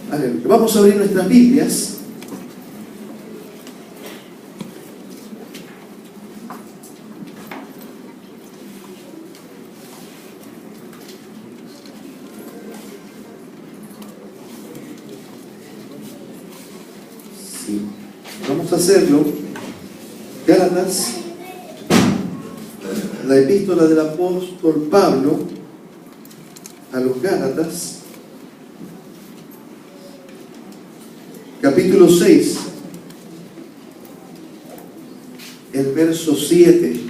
Aleluya. Vamos a abrir nuestras Biblias. Sí. Vamos a hacerlo. Gálatas, la epístola del apóstol Pablo a los Gálatas, capítulo 6, el verso 7.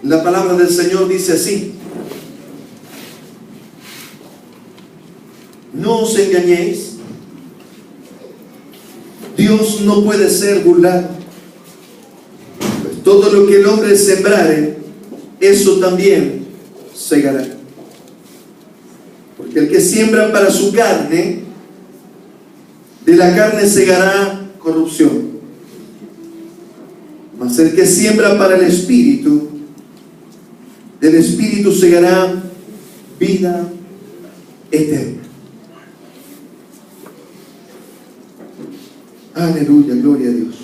La palabra del Señor dice así: no os engañéis, Dios no puede ser burlado, pues todo lo que el hombre sembrare, eso también segará. Porque el que siembra para su carne, de la carne segará corrupción. Mas el que siembra para el Espíritu, del Espíritu segará vida eterna. Aleluya, gloria a Dios.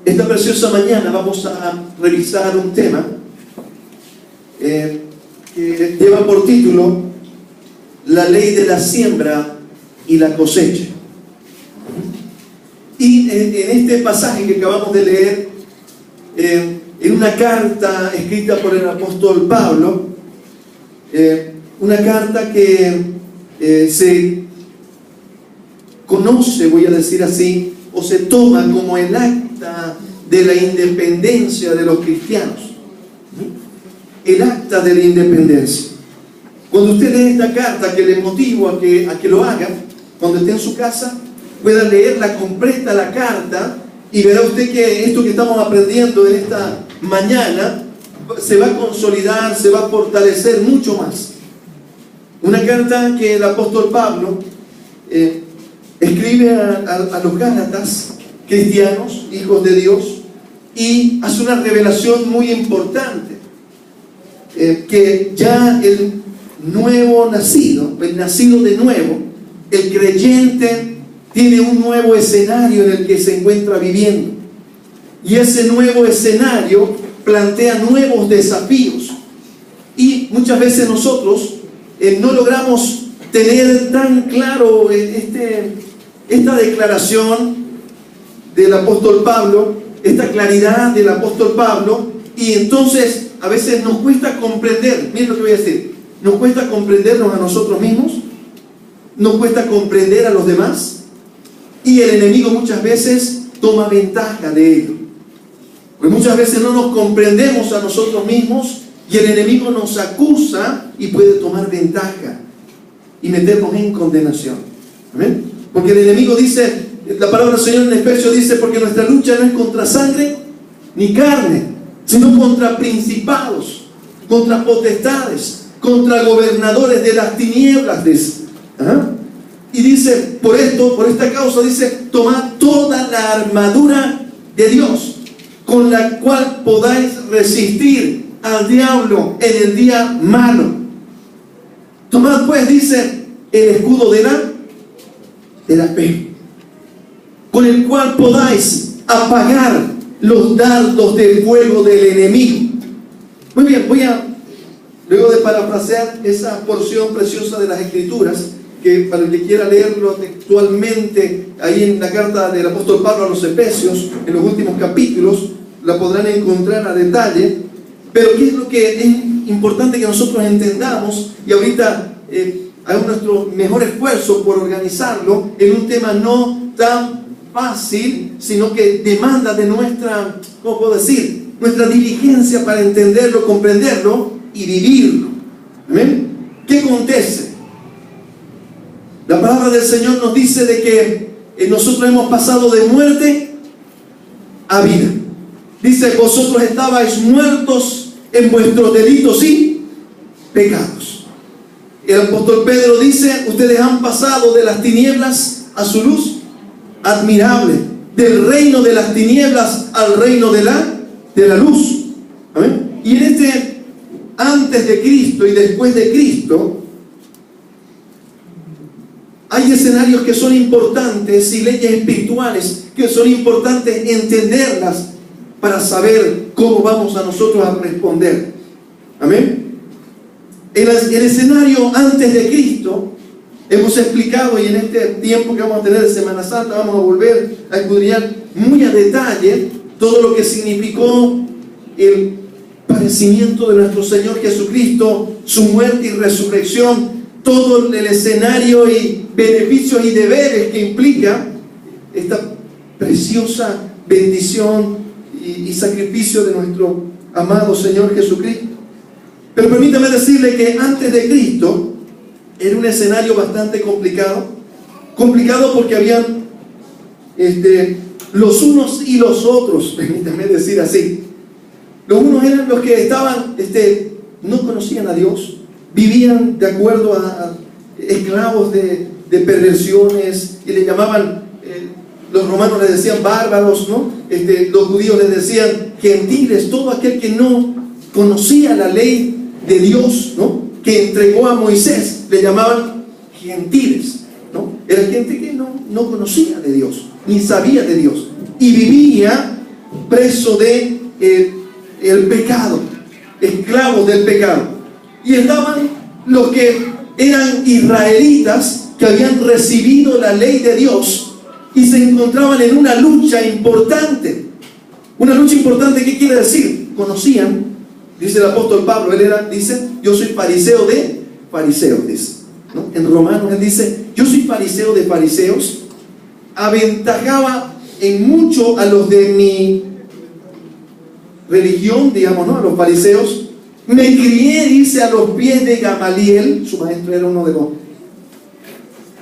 Esta preciosa mañana vamos a revisar un tema que lleva por título la ley de la siembra y la cosecha. Y en este pasaje que acabamos de leer, en una carta escrita por el apóstol Pablo, una carta que se conoce, voy a decir así, o se toma como el acta de la independencia de los cristianos. El acta de la independencia. Cuando usted lee esta carta, que le motivo a que lo haga, cuando esté en su casa, pueda leerla completa, la carta, y verá usted que esto que estamos aprendiendo en esta mañana se va a consolidar, se va a fortalecer mucho más. Una carta que el apóstol Pablo escribe a los Gálatas, cristianos, hijos de Dios, y hace una revelación muy importante, que ya el nuevo nacido, el nacido de nuevo, el creyente, tiene un nuevo escenario en el que se encuentra viviendo, y ese nuevo escenario plantea nuevos desafíos, y muchas veces nosotros no logramos tener tan claro esta declaración del apóstol Pablo, esta claridad del apóstol Pablo, y entonces a veces nos cuesta comprender. Miren lo que voy a decir: nos cuesta comprendernos a nosotros mismos, nos cuesta comprender a los demás, y el enemigo muchas veces toma ventaja de ello, porque muchas veces no nos comprendemos a nosotros mismos y el enemigo nos acusa y puede tomar ventaja y meternos en condenación. ¿Amén? Porque el enemigo dice, la palabra del Señor en Efesios dice: porque nuestra lucha no es contra sangre ni carne, sino contra principados, contra potestades, contra gobernadores de las tinieblas. Y dice, por esta causa, dice: tomad toda la armadura de Dios, con la cual podáis resistir al diablo en el día malo. Tomad pues, dice, el escudo de la fe, con el cual podáis apagar los dardos de fuego del enemigo. Muy bien, luego de parafrasear esa porción preciosa de las Escrituras, que para el que quiera leerlo textualmente, ahí en la carta del apóstol Pablo a los Efesios, en los últimos capítulos, la podrán encontrar a detalle. Pero ¿qué es lo que es importante que nosotros entendamos? Y ahorita hagamos nuestro mejor esfuerzo por organizarlo en un tema no tan fácil, sino que demanda de nuestra, ¿cómo puedo decir?, nuestra diligencia para entenderlo, comprenderlo y vivirlo. ¿Amén? ¿Qué acontece? La palabra del Señor nos dice de que nosotros hemos pasado de muerte a vida. Dice: vosotros estabais muertos en vuestros delitos y pecados. El apóstol Pedro dice: ustedes han pasado de las tinieblas a su luz admirable, del reino de las tinieblas al reino de la luz. ¿Amén? Y en este antes de Cristo y después de Cristo, hay escenarios que son importantes y leyes espirituales que son importantes entenderlas para saber cómo vamos a nosotros a responder. Amén. El escenario antes de Cristo, hemos explicado, y en este tiempo que vamos a tener de Semana Santa vamos a volver a escudriñar muy a detalle todo lo que significó el padecimiento de nuestro Señor Jesucristo, su muerte y resurrección, todo el escenario y beneficios y deberes que implica esta preciosa bendición y sacrificio de nuestro amado Señor Jesucristo. Pero permítame decirle que antes de Cristo era un escenario bastante complicado porque habían los unos y los otros, permítame decir así. Los unos eran los que estaban, no conocían a Dios, vivían de acuerdo a esclavos de perversiones, y le llamaban, los romanos les decían bárbaros, ¿no? Los judíos les decían gentiles, todo aquel que no conocía la ley de Dios, ¿no?, que entregó a Moisés, le llamaban gentiles, ¿no? Era gente que no conocía de Dios, ni sabía de Dios, y vivía preso de el pecado, esclavos del pecado. Y estaban los que eran israelitas, que habían recibido la ley de Dios y se encontraban en una lucha importante. Una lucha importante, ¿qué quiere decir? Conocían, dice el apóstol Pablo, dice, yo soy fariseo de fariseos, dice, ¿no? En Romanos él dice, yo soy fariseo de fariseos, aventajaba en mucho a los de mi religión, digamos, ¿no?, a los fariseos. Me crié, dice, a los pies de Gamaliel, su maestro era uno de los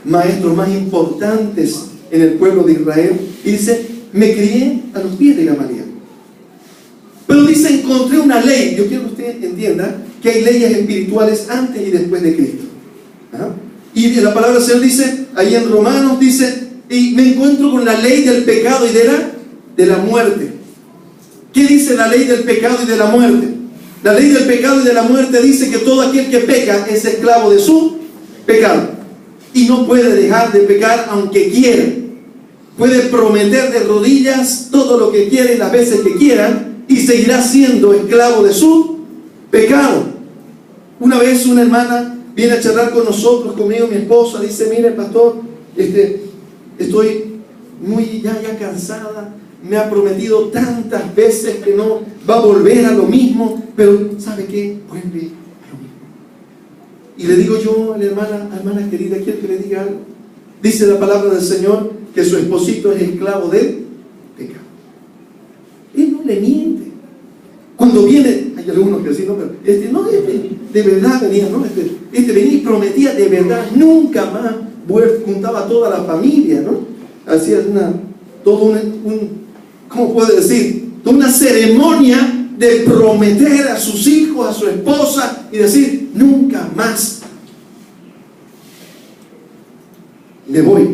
maestros más importantes en el pueblo de Israel, y dice, me crié a los pies de Gamaliel. Pero dice, encontré una ley. Yo quiero que usted entienda que hay leyes espirituales antes y después de Cristo. ¿Ah? Y la palabra del Señor dice, ahí en Romanos dice, y me encuentro con la ley del pecado y de la muerte. ¿Qué dice la ley del pecado y de la muerte? La ley del pecado y de la muerte dice que todo aquel que peca es esclavo de su pecado y no puede dejar de pecar aunque quiera. Puede prometer de rodillas todo lo que quiera y las veces que quiera y seguirá siendo esclavo de su pecado. Una vez una hermana viene a charlar con nosotros, conmigo, mi esposa, dice, mire pastor, estoy muy ya cansada, me ha prometido tantas veces que no va a volver a lo mismo, pero ¿sabe qué? Vuelve a lo mismo. Y le digo yo a la hermana querida, quiero que le diga algo. Dice la palabra del Señor que su esposito es esclavo del pecado. Él no le miente. Cuando viene, hay algunos que dicen, no, pero de verdad venía, ¿no? Venía y prometía de verdad, nunca más juntaba a toda la familia, ¿no? Hacía ¿cómo puede decir? Toda una ceremonia de prometer a sus hijos, a su esposa, y decir, nunca más me voy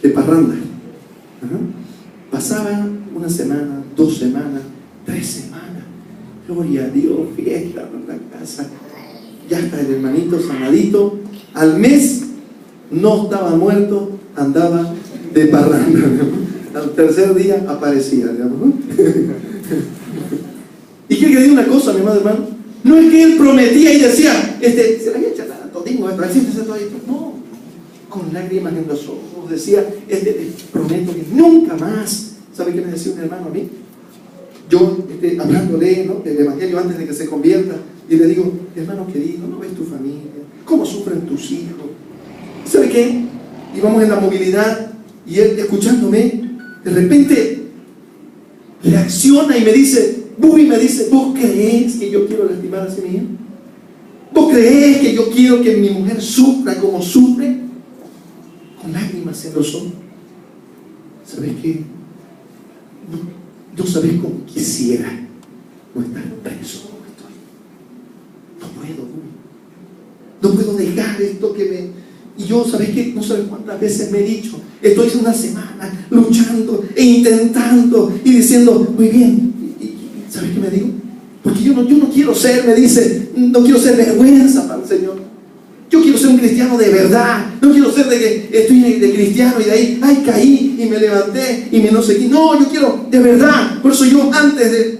de parranda. Pasaba una semana, 2 semanas, 3 semanas, gloria a Dios, fiesta en la casa, ya está el hermanito sanadito, al mes no estaba muerto, andaba de parranda, ¿no? Al tercer día aparecía, digamos, ¿no? ¿Y quiere que diga una cosa, mi amado hermano? No es que él prometía y decía, se la voy a echar a todingo, no, con lágrimas en los ojos, decía, prometo que nunca más. ¿Sabe qué me decía un hermano a mí? Yo, hablándole, ¿no?, del evangelio antes de que se convierta, y le digo, hermano querido, ¿no ves tu familia? ¿Cómo sufren tus hijos? ¿Sabe qué? Íbamos en la movilidad, y él, escuchándome, de repente reacciona y me dice, ¿vos crees que yo quiero lastimar a mi hijo? ¿Vos crees que yo quiero que mi mujer sufra como sufre? Con lágrimas en los ojos. ¿Sabes qué? No sabes cómo quisiera no estar preso como estoy. No puedo dejar esto que me... Y yo, ¿sabes qué? No sabes cuántas veces me he dicho, estoy una semana luchando e intentando y diciendo, muy bien, ¿sabes qué me digo? Porque yo no quiero ser, me dice, no quiero ser vergüenza para el Señor. Yo quiero ser un cristiano de verdad. No quiero ser de que estoy de cristiano y de ahí, ay, caí y me levanté y me no sé qué. No, yo quiero de verdad. Por eso yo, antes de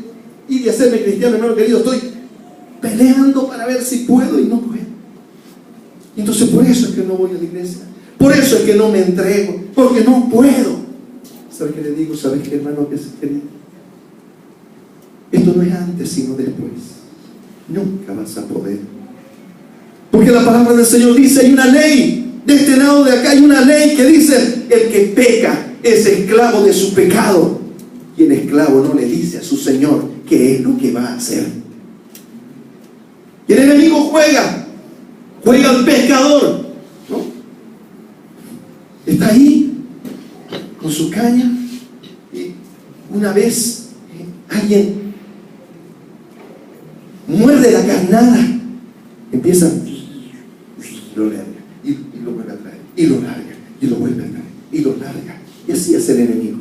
ir y hacerme cristiano, hermano querido, estoy peleando para ver si puedo y no puedo. Entonces por eso es que no voy a la iglesia. Por eso es que no me entrego, porque no puedo. ¿Sabes qué le digo? ¿Sabes qué, hermano, que es querido? Esto no es antes, sino después. Nunca vas a poder. Porque la palabra del Señor dice, hay una ley, de este lado de acá hay una ley que dice, el que peca es esclavo de su pecado. Y el esclavo no le dice a su Señor qué es lo que va a hacer. Y el enemigo juega al pescador, ¿no? Está ahí con su caña y una vez alguien muerde la carnada, empieza y lo larga y lo vuelve a traer y lo larga y lo vuelve a traer y lo larga, y así es el enemigo.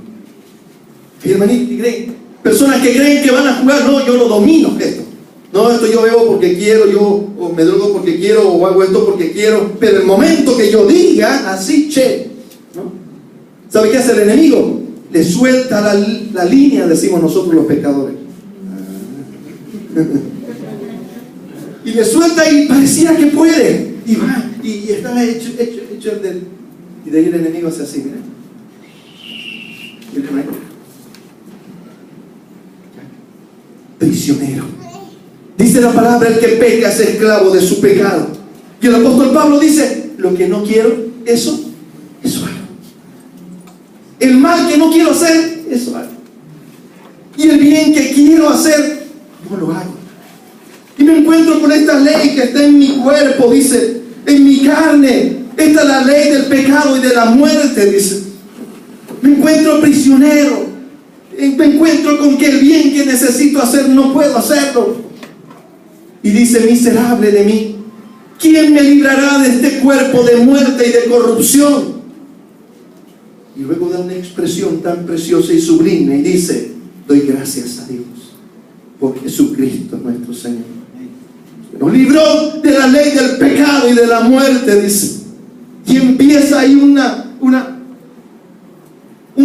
Y hermanitos que creen, personas que creen que van a jugar, no, yo lo domino esto. No, esto yo bebo porque quiero, yo o me drogo porque quiero, o hago esto porque quiero, pero el momento que yo diga, así, ¿no? ¿Sabe qué hace el enemigo? Le suelta la línea, decimos nosotros los pecadores. Y le suelta y pareciera que puede. Y va, y está hecho el del... Y de ahí el enemigo hace así, mira. Prisionero. Dice la palabra, el que peca es esclavo de su pecado. Y el apóstol Pablo dice, lo que no quiero, eso hago. El mal que no quiero hacer, eso hago. Y el bien que quiero hacer, no lo hago. Y me encuentro con esta ley que está en mi cuerpo, dice, en mi carne. Esta es la ley del pecado y de la muerte, dice. Me encuentro prisionero. Me encuentro con que el bien que necesito hacer no puedo hacerlo. Y dice, miserable de mí, ¿quién me librará de este cuerpo de muerte y de corrupción? Y luego da una expresión tan preciosa y sublime y dice, doy gracias a Dios por Jesucristo nuestro Señor. Nos libró de la ley del pecado y de la muerte, dice. Y empieza ahí un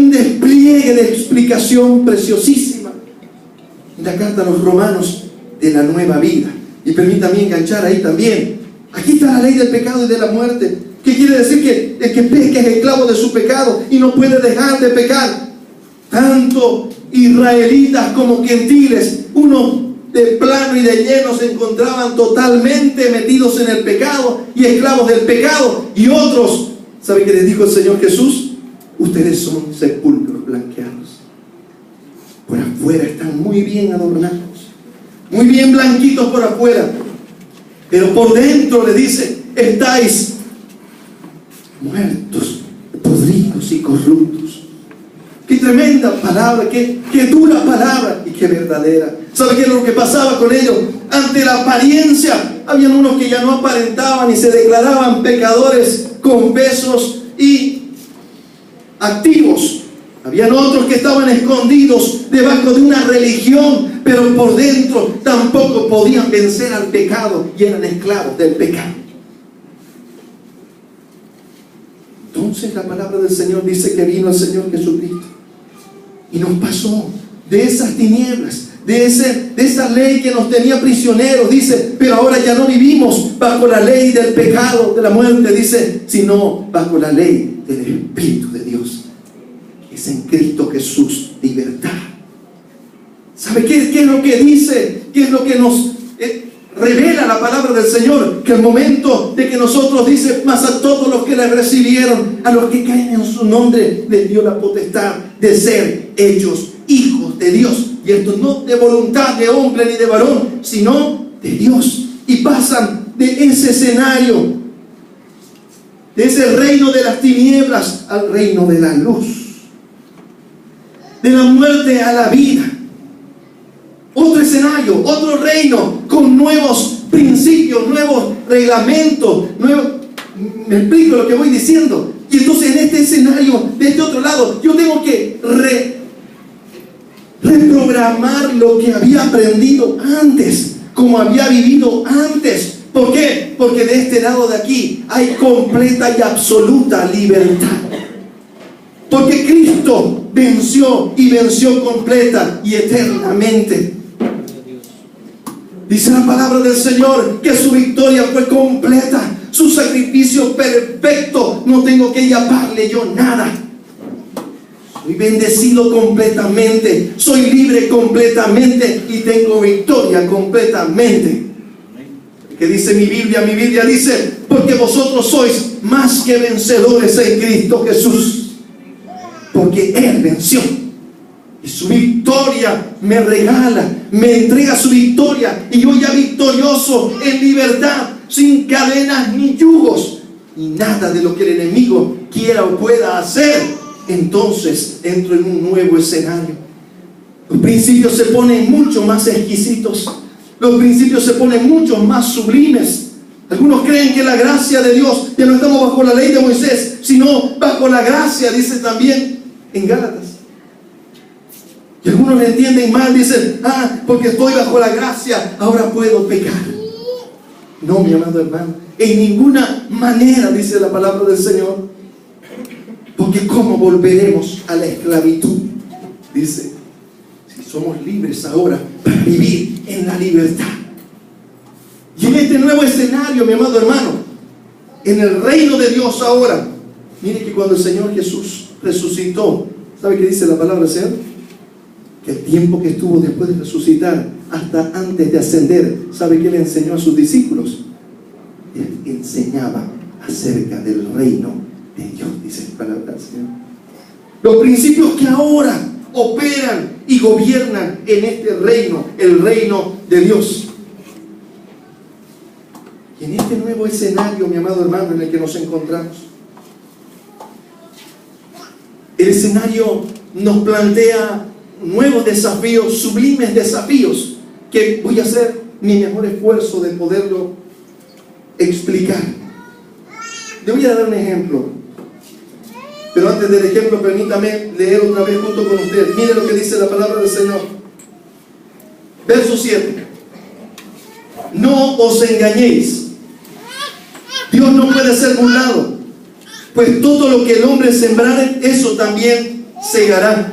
despliegue de explicación preciosísima en la carta a los Romanos de la nueva vida. Y permítame enganchar ahí también. Aquí está la ley del pecado y de la muerte. ¿Qué quiere decir? Que el que peca es esclavo de su pecado y no puede dejar de pecar. Tanto israelitas como gentiles, unos de plano y de lleno, se encontraban totalmente metidos en el pecado y esclavos del pecado. Y otros, ¿sabe qué les dijo el Señor Jesús? Ustedes son sepulcros blanqueados. Por afuera están muy bien adornados, muy bien blanquitos por afuera, pero por dentro le dice, estáis muertos, podridos y corruptos. Qué tremenda palabra, qué dura palabra y qué verdadera. ¿Sabe qué es lo que pasaba con ellos? Ante la apariencia, habían unos que ya no aparentaban y se declaraban pecadores confesos y activos. Habían otros que estaban escondidos debajo de una religión, pero por dentro tampoco podían vencer al pecado y eran esclavos del pecado. Entonces la palabra del Señor dice que vino el Señor Jesucristo y nos pasó de esas tinieblas, de esa ley que nos tenía prisioneros, dice, pero ahora ya no vivimos bajo la ley del pecado, de la muerte, dice, sino bajo la ley del Espíritu de Dios. Es en Cristo Jesús libertad. ¿Sabe qué es lo que dice? ¿Qué es lo que nos revela la palabra del Señor? Que el momento de que nosotros, dice, más a todos los que le recibieron, a los que caen en su nombre, les dio la potestad de ser hechos hijos de Dios. Y esto no de voluntad de hombre ni de varón, sino de Dios. Y pasan de ese escenario, de ese reino de las tinieblas, al reino de la luz. De la muerte a la vida. Otro escenario, otro reino, con nuevos principios, nuevos reglamentos, me explico lo que voy diciendo. Y entonces en este escenario, de este otro lado, yo tengo que reprogramar lo que había aprendido antes, como había vivido antes. ¿Por qué? Porque de este lado de aquí hay completa y absoluta libertad. Porque Cristo venció y venció completa y eternamente. Dice la palabra del Señor que su victoria fue completa, su sacrificio perfecto. No tengo que llamarle yo nada. Soy bendecido completamente, soy libre completamente y tengo victoria completamente. ¿Qué dice mi Biblia? Mi Biblia dice: porque vosotros sois más que vencedores en Cristo Jesús. Porque Él venció. Y su victoria me regala, me entrega su victoria. Y yo ya victorioso, en libertad, sin cadenas ni yugos, ni nada de lo que el enemigo quiera o pueda hacer. Entonces entro en un nuevo escenario. Los principios se ponen mucho más exquisitos. Los principios se ponen mucho más sublimes. Algunos creen que la gracia de Dios, ya no estamos bajo la ley de Moisés, sino bajo la gracia, dice también en Gálatas. Y algunos le entienden mal, dicen: porque estoy bajo la gracia, ahora puedo pecar. No, mi amado hermano, en ninguna manera, dice la palabra del Señor. Porque ¿cómo volveremos a la esclavitud? Dice, si somos libres ahora para vivir en la libertad. Y en este nuevo escenario, mi amado hermano, en el reino de Dios ahora, mire que cuando el Señor Jesús resucitó, ¿sabe qué dice la palabra del Señor? Que el tiempo que estuvo después de resucitar, hasta antes de ascender, ¿sabe qué le enseñó a sus discípulos? Él enseñaba acerca del reino de Dios, dice la palabra del Señor. Los principios que ahora operan y gobiernan en este reino, el reino de Dios. Y en este nuevo escenario, mi amado hermano, en el que nos encontramos, el escenario nos plantea nuevos desafíos, sublimes desafíos, que voy a hacer mi mejor esfuerzo de poderlo explicar. Le voy a dar un ejemplo, pero antes del ejemplo permítame leer otra vez junto con usted. Mire lo que dice la palabra del Señor. Verso 7. No os engañéis, Dios no puede ser burlado, pues todo lo que el hombre sembrare, eso también segará.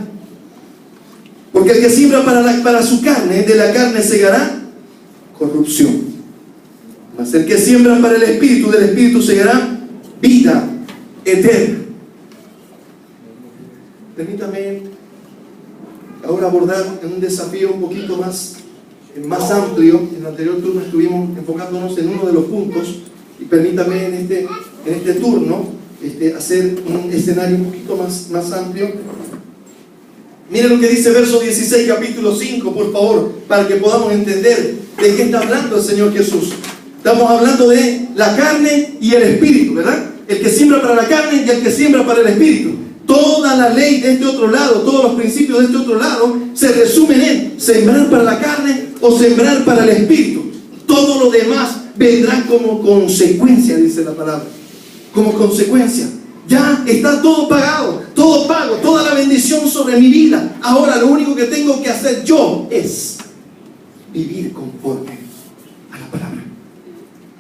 Porque el que siembra para su carne, de la carne segará corrupción. Mas el que siembra para el Espíritu, del Espíritu segará vida eterna. Permítame ahora abordar en un desafío un poquito más amplio. En el anterior turno estuvimos enfocándonos en uno de los puntos, y permítame en este turno hacer un escenario un poquito más amplio. Miren lo que dice verso 16, capítulo 5, por favor, para que podamos entender de qué está hablando el Señor Jesús. Estamos hablando de la carne y el espíritu, ¿verdad? El que siembra para la carne y el que siembra para el espíritu. Toda la ley de este otro lado, todos los principios de este otro lado, se resumen en sembrar para la carne o sembrar para el espíritu. Todo lo demás vendrá como consecuencia, dice la palabra. Como consecuencia. Ya está todo pagado, todo pago, toda la bendición sobre mi vida. Ahora lo único que tengo que hacer yo es vivir conforme a la palabra.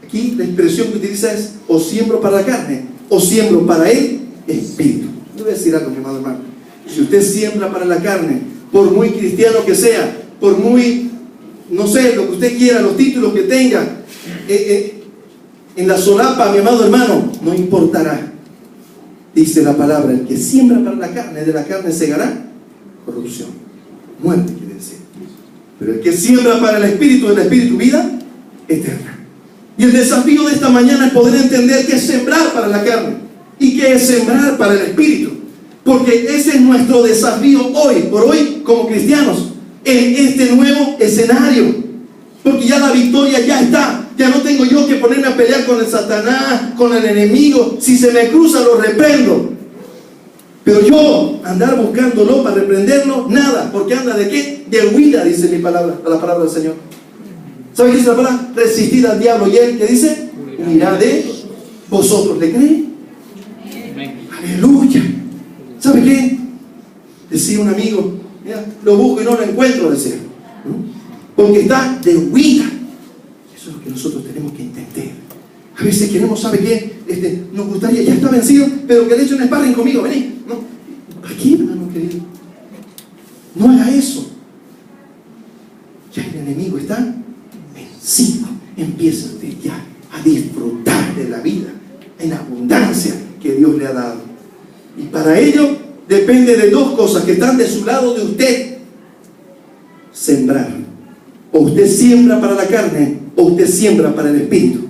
Aquí la expresión que utiliza es: o siembro para la carne o siembro para el espíritu. Yo voy a decir algo, mi amado hermano. Si usted siembra para la carne, por muy cristiano que sea, por muy, no sé, lo que usted quiera, los títulos que tenga, en la solapa, mi amado hermano, no importará. Dice la palabra: el que siembra para la carne, de la carne segará corrupción, muerte, quiere decir. Pero el que siembra para el espíritu, del espíritu, vida eterna. Y el desafío de esta mañana es poder entender qué es sembrar para la carne y qué es sembrar para el espíritu. Porque ese es nuestro desafío hoy, por hoy, como cristianos, en este nuevo escenario. Porque ya la victoria ya está. Ya no tengo yo que ponerme a pelear con el Satanás, con el enemigo. Si se me cruza, lo reprendo. Pero yo andar buscándolo para reprenderlo, nada. Porque anda de qué? De huida, dice mi palabra, la palabra del Señor. ¿Sabe qué dice la palabra? Resistid al diablo. ¿Y él qué dice? Huirá de vosotros. ¿Le creen? Aleluya. ¿Sabe qué? Decía un amigo Mira, lo busco y no lo encuentro, decía. Porque está de huida. Eso es lo que nosotros tenemos que entender. A veces queremos, ¿sabe qué? Nos gustaría, ya está vencido, pero que le eche un sparring conmigo, vení. ¿No? ¿Para qué, hermano querido? No haga eso. Ya el enemigo está vencido. Empieza usted ya a disfrutar de la vida en abundancia que Dios le ha dado. Y para ello depende de dos cosas que están de su lado de usted. Sembrar. O usted siembra para la carne, o usted siembra para el espíritu.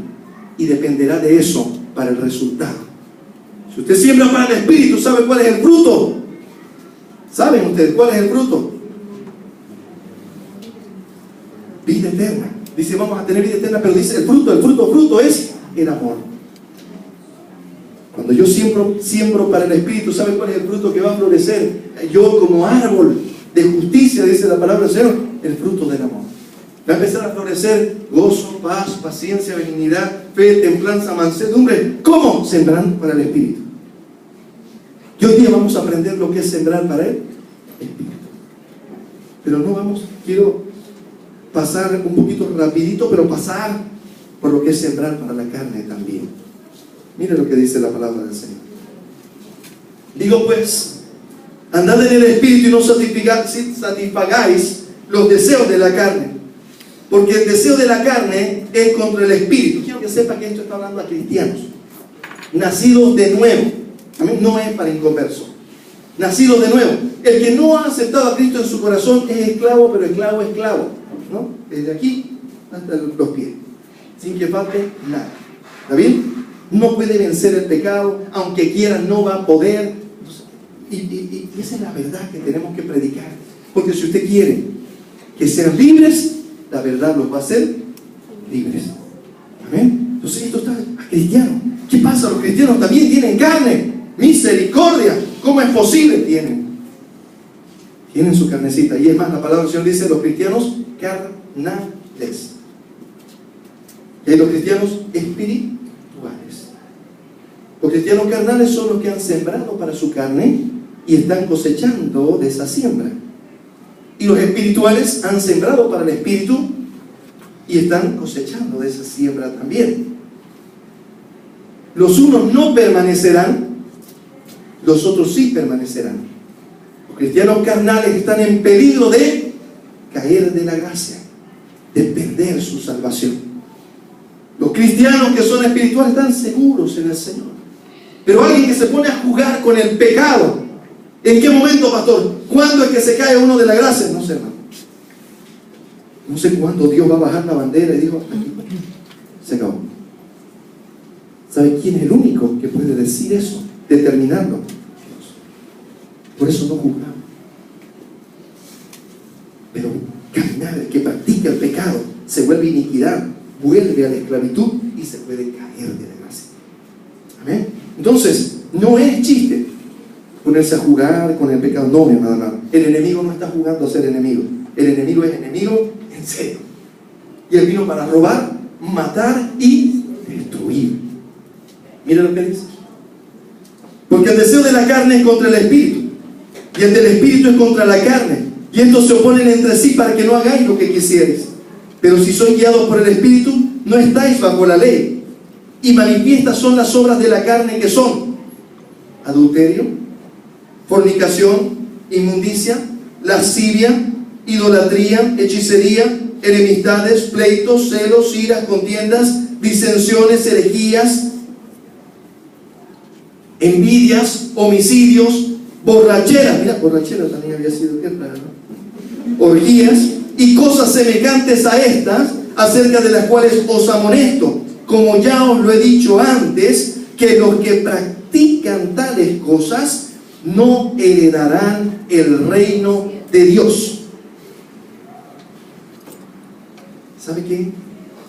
Y dependerá de eso para el resultado. Si usted siembra para el espíritu, ¿sabe cuál es el fruto? ¿Saben ustedes cuál es el fruto? Vida eterna. Dice, vamos a tener vida eterna, pero dice el fruto es el amor. Cuando yo siembro para el espíritu, ¿sabe cuál es el fruto que va a florecer? Yo como árbol de justicia, dice la palabra del Señor, el fruto del amor. Va a empezar a florecer gozo, paz, paciencia, benignidad, fe, templanza, mansedumbre. ¿Cómo? Sembrando para el espíritu. Y hoy día vamos a aprender lo que es sembrar para el espíritu. Pero no vamos, quiero pasar un poquito rapidito, pero pasar por lo que es sembrar para la carne también. Mire lo que dice la palabra del Señor. Digo pues, andad en el espíritu y no satisfagáis los deseos de la carne. Porque el deseo de la carne es contra el espíritu. Quiero que sepa que esto está hablando a cristianos. Nacidos de nuevo. No es para inconversos. Nacidos de nuevo. El que no ha aceptado a Cristo en su corazón es esclavo, pero esclavo, ¿no? Desde aquí hasta los pies. Sin que falte nada. ¿Está bien? No puede vencer el pecado. Aunque quiera, no va a poder. Y esa es la verdad que tenemos que predicar. Porque si usted quiere que sean libres, la verdad los va a hacer libres. Amén. Entonces esto está a cristiano. ¿Qué pasa? Los cristianos también tienen carne. Misericordia. ¿Cómo es posible? Tienen su carnecita. Y es más, la palabra del Señor dice los cristianos carnales. Y los cristianos espirituales. Los cristianos carnales son los que han sembrado para su carne y están cosechando de esa siembra. Y los espirituales han sembrado para el espíritu y están cosechando de esa siembra también. Los unos no permanecerán, los otros sí permanecerán. Los cristianos carnales están en peligro de caer de la gracia, de perder su salvación. Los cristianos que son espirituales están seguros en el Señor. Pero alguien que se pone a jugar con el pecado, ¿en qué momento, pastor? ¿Cuándo es que se cae uno de la gracia? No sé, hermano. No sé cuándo Dios va a bajar la bandera y dijo, aquí, se acabó. ¿Sabe quién es el único que puede decir eso? Determinarlo. Dios. Por eso no juzgamos. Pero caminar, el que practica el pecado, se vuelve iniquidad, vuelve a la esclavitud y se puede caer de la gracia. Amén. Entonces, no es chiste ponerse a jugar con el pecado. No, mi hermano. El enemigo no está jugando a ser enemigo. El enemigo es enemigo en serio. Y él vino para robar, matar y destruir. Mira lo que dice. Porque el deseo de la carne es contra el espíritu, y el del espíritu es contra la carne. Y estos se oponen entre sí para que no hagáis lo que quisierais. Pero si sois guiados por el espíritu, no estáis bajo la ley. Y manifiestas son las obras de la carne, que son adulterio, fornicación, inmundicia, lascivia, idolatría, hechicería, enemistades, pleitos, celos, iras, contiendas, disensiones, herejías, envidias, homicidios, borracheras. Mira, borrachera también había sido guerra, ¿no? Orgías y cosas semejantes a estas, acerca de las cuales os amonesto, como ya os lo he dicho antes, que los que practican tales cosas no heredarán el reino de Dios. ¿Sabe qué?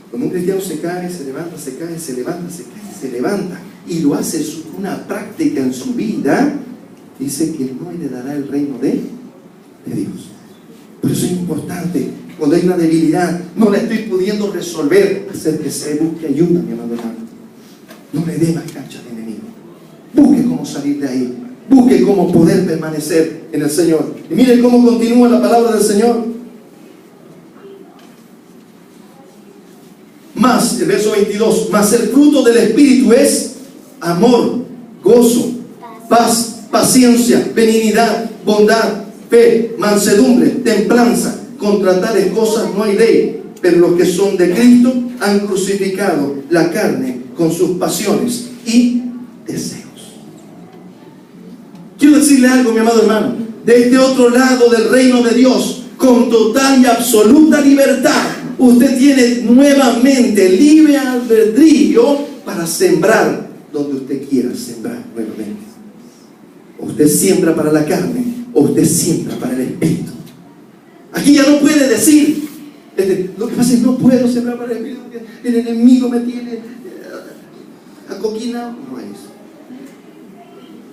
Cuando un cristiano se cae, se levanta, se cae, se levanta, se cae, se levanta, y lo hace una práctica en su vida, dice que no heredará el reino de Dios. Por eso es importante, cuando hay una debilidad, no la estoy pudiendo resolver, acérquese, busque ayuda, mi amado hermano. No le dé más cancha al enemigo. Busque cómo salir de ahí. Busque cómo poder permanecer. en el Señor. Y miren cómo continúa la palabra del Señor. Más, el verso 22, más el fruto del Espíritu es amor, gozo, paz, paciencia, benignidad, bondad, fe, mansedumbre, templanza. Contra tales cosas no hay ley, pero los que son de Cristo han crucificado la carne con sus pasiones y deseos. Quiero decirle algo, mi amado hermano, de este otro lado del reino de Dios, con total y absoluta libertad, usted tiene nuevamente libre albedrío para sembrar donde usted quiera sembrar nuevamente. O usted siembra para la carne, o usted siembra para el Espíritu. Aquí ya no puede decir, lo que pasa es que no puedo sembrar para el Espíritu, el enemigo me tiene acoquinado. No es.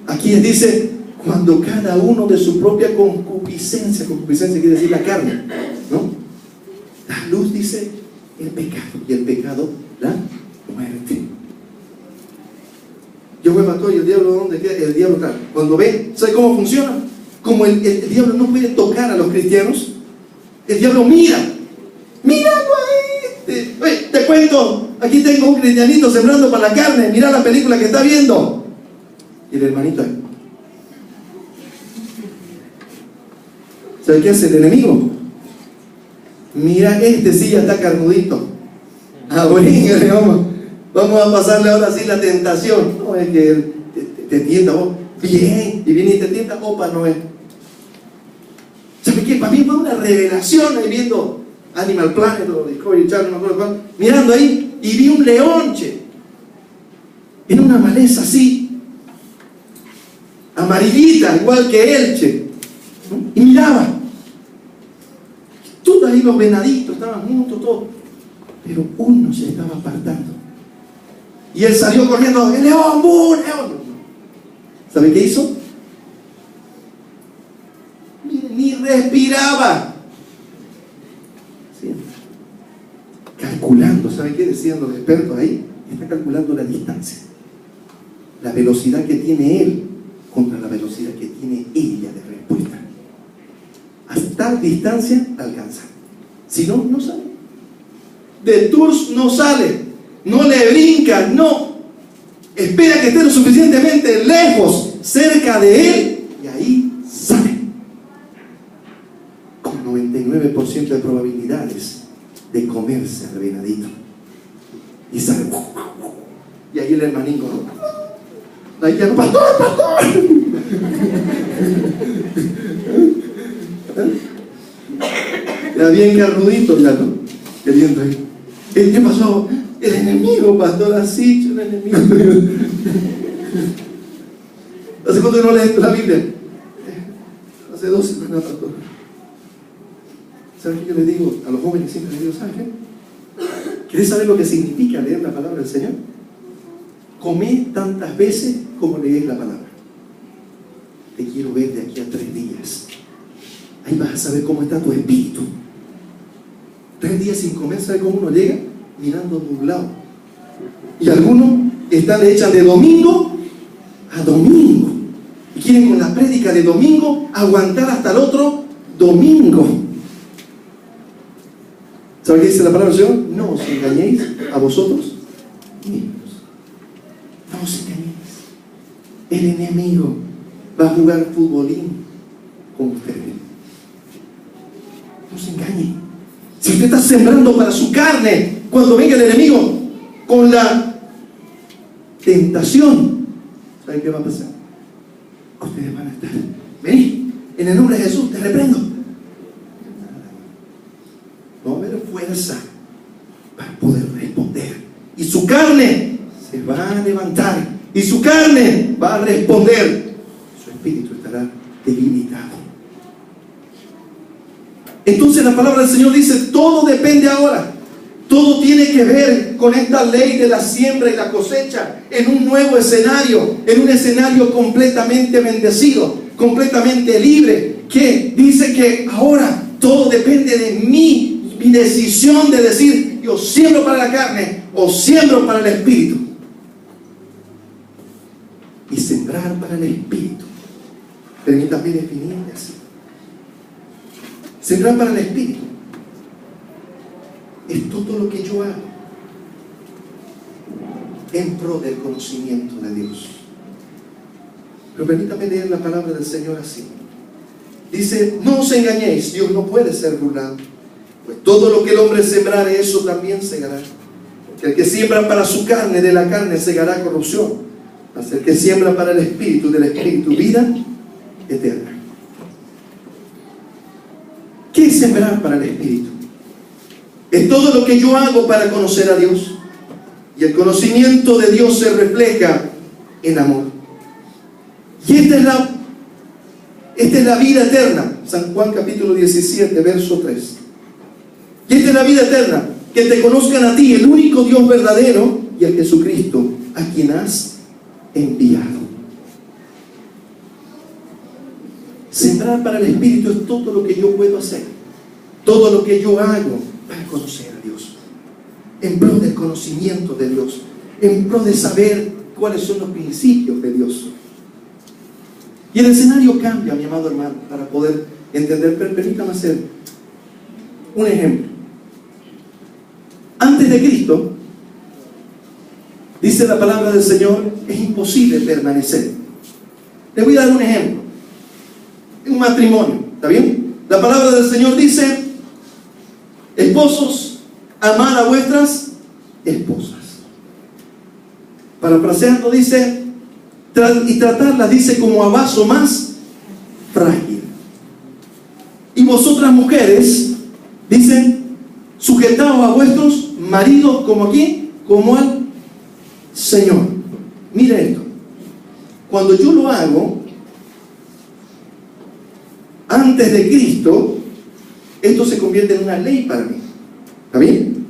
Aquí dice, cuando cada uno de su propia concupiscencia quiere decir la carne, ¿no? La luz dice el pecado, y el pecado la muerte. Yo fui pastor, y el diablo, ¿dónde queda? El diablo está. Cuando ve, ¿sabe cómo funciona? Como el diablo no puede tocar a los cristianos, el diablo míralo a este. Oye, te cuento, aquí tengo un cristianito sembrando para la carne, mira la película que está viendo. Y el hermanito ahí. ¿Sabe qué hace el enemigo? Mira, este sí ya está carnudito. Vamos a pasarle ahora sí la tentación. No es que él te tienta, vos, bien, y viene y te tienta, opa, no es. ¿Sabe qué? Para mí fue una revelación ahí viendo Animal Planet o Discovery Channel, no me acuerdo cuál, mirando ahí, y vi un león, che, en una maleza así, amarillita, igual que él, che, y miraba. Todos ahí los venaditos estaban juntos, todos, pero uno se estaba apartando. Y él salió corriendo, ¡el león, león! ¿Sabe qué hizo? Ni respiraba. ¿Sí? Calculando, ¿sabe qué decían los expertos ahí? Está calculando la distancia, la velocidad que tiene él contra la velocidad que tiene ella de respuesta. A tal distancia alcanza. Si no, no sale. De Tours no sale. No le brinca, no. Espera que esté lo suficientemente lejos, cerca de él, y ahí sale. Con 99% de probabilidades de comerse al venadito. Y sale. Y ahí el hermanito, ¿no? Ahí ya no, pastor. Ya bien carnudito ya, ¿no? Queriendo ahí. ¿Qué pasó? El enemigo, pastor, así, el enemigo. ¿Hace cuánto no lees la Biblia? Hace 2 semanas, pastor. ¿Saben qué yo les digo a los jóvenes? Siempre les digo, ¿saben qué? ¿Quieres saber lo que significa leer la palabra del Señor? Come tantas veces como lees la palabra. Te quiero ver de aquí a 3 días. Ahí vas a saber cómo está tu espíritu. 3 días sin comer, ¿sabe cómo uno llega? Mirando nublado. Y algunos le echan de domingo a domingo. Y quieren con la prédica de domingo aguantar hasta el otro domingo. ¿Sabe qué dice la palabra del Señor? No os engañéis a vosotros mismos. No os engañéis. El enemigo va a jugar futbolín con ustedes. No se engañe. Si usted está sembrando para su carne, cuando venga el enemigo con la tentación, ¿saben qué va a pasar? Ustedes van a estar, vení, en el nombre de Jesús, te reprendo. No va a haber fuerza para poder responder. Y su carne se va a levantar. Y su carne va a responder. Su espíritu estará debilitado. Entonces la palabra del Señor dice, todo depende ahora. Todo tiene que ver con esta ley de la siembra y la cosecha en un nuevo escenario, en un escenario completamente bendecido, completamente libre, que dice que ahora todo depende de mí, mi decisión de decir, yo siembro para la carne o siembro para el espíritu. Y sembrar para el espíritu Permítame definirle así. Sembrar para el Espíritu es todo lo que yo hago en pro del conocimiento de Dios. Pero permítame leer la palabra del Señor así. Dice: no os engañéis, Dios no puede ser burlado, pues todo lo que el hombre sembrare, eso también segará. Porque el que siembra para su carne, de la carne segará corrupción, mas el que siembra para el Espíritu, del Espíritu vida eterna. ¿Qué es sembrar para el Espíritu? Es todo lo que yo hago para conocer a Dios. Y el conocimiento de Dios se refleja en amor. Y esta es la vida eterna. San Juan capítulo 17, verso 3. Y esta es la vida eterna: que te conozcan a ti, el único Dios verdadero, y a Jesucristo, a quien has enviado. Sembrar para el Espíritu es todo lo que yo puedo hacer, todo lo que yo hago para conocer a Dios, en pro del conocimiento de Dios, en pro de saber cuáles son los principios de Dios. Y el escenario cambia, mi amado hermano, para poder entender. Pero permítame hacer un ejemplo. Antes de Cristo, dice la palabra del Señor, es imposible permanecer. Les voy a dar un ejemplo. Un matrimonio, ¿está bien? La palabra del Señor dice: esposos, amad a vuestras esposas. Parafraseando dice: y tratarlas, dice, como a vaso más frágil. Y vosotras mujeres, dicen, sujetaos a vuestros maridos, como aquí, como al Señor. Mire esto. Cuando yo lo hago antes de Cristo, esto se convierte en una ley para mí. ¿Está bien?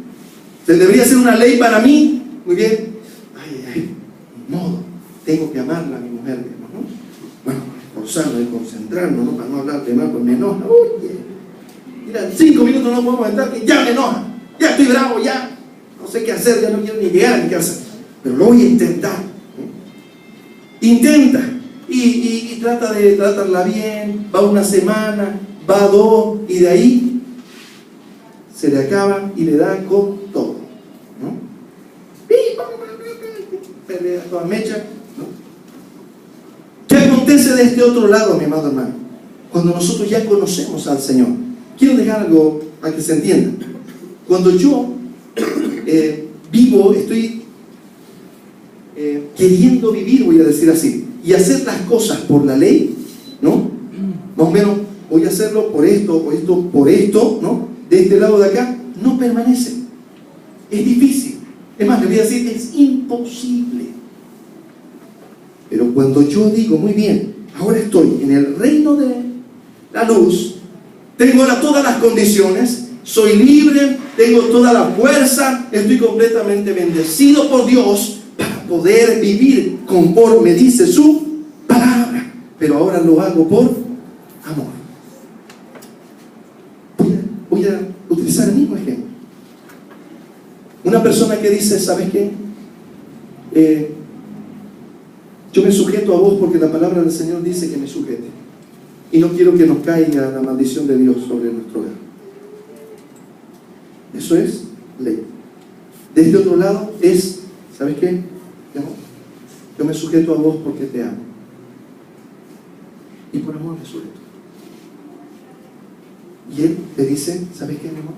Debería ser una ley para mí. Muy bien. Modo, tengo que amarla a mi mujer, ¿no? Bueno, esforzarnos y concentrarnos, ¿no? Para no hablar de más, pues me enoja. Oye, mira, 5 minutos no podemos estar, que ya me enoja, ya estoy bravo, ya no sé qué hacer, ya no quiero ni llegar a mi casa, pero lo voy a intentar, ¿no? Intenta y trata de tratarla bien. Va una semana, va 2, y de ahí se le acaba y le da con todo, ¿no? Pelea toda mecha, ¿no? ¿Qué acontece de este otro lado, mi amado hermano? Cuando nosotros ya conocemos al Señor. Quiero dejar algo para que se entienda. Cuando yo vivo, estoy queriendo vivir, voy a decir así, y hacer las cosas por la ley, ¿no? Más o menos, voy a hacerlo por esto, por esto, ¿no? De este lado de acá, no permanece. Es difícil. Es más, le voy a decir, es imposible. Pero cuando yo digo, muy bien, ahora estoy en el reino de la luz, tengo ahora todas las condiciones, soy libre, tengo toda la fuerza, estoy completamente bendecido por Dios para poder vivir conforme dice su palabra. Pero ahora lo hago por amor. Voy a utilizar el mismo ejemplo. Una persona que dice, ¿sabes qué? Yo me sujeto a vos porque la palabra del Señor dice que me sujete. Y no quiero que nos caiga la maldición de Dios sobre nuestro hogar. Eso es ley. De este otro lado es, ¿sabes qué? Yo me sujeto a vos porque te amo. Y por amor me sujeto. Y él te dice, ¿sabes qué, mi amor?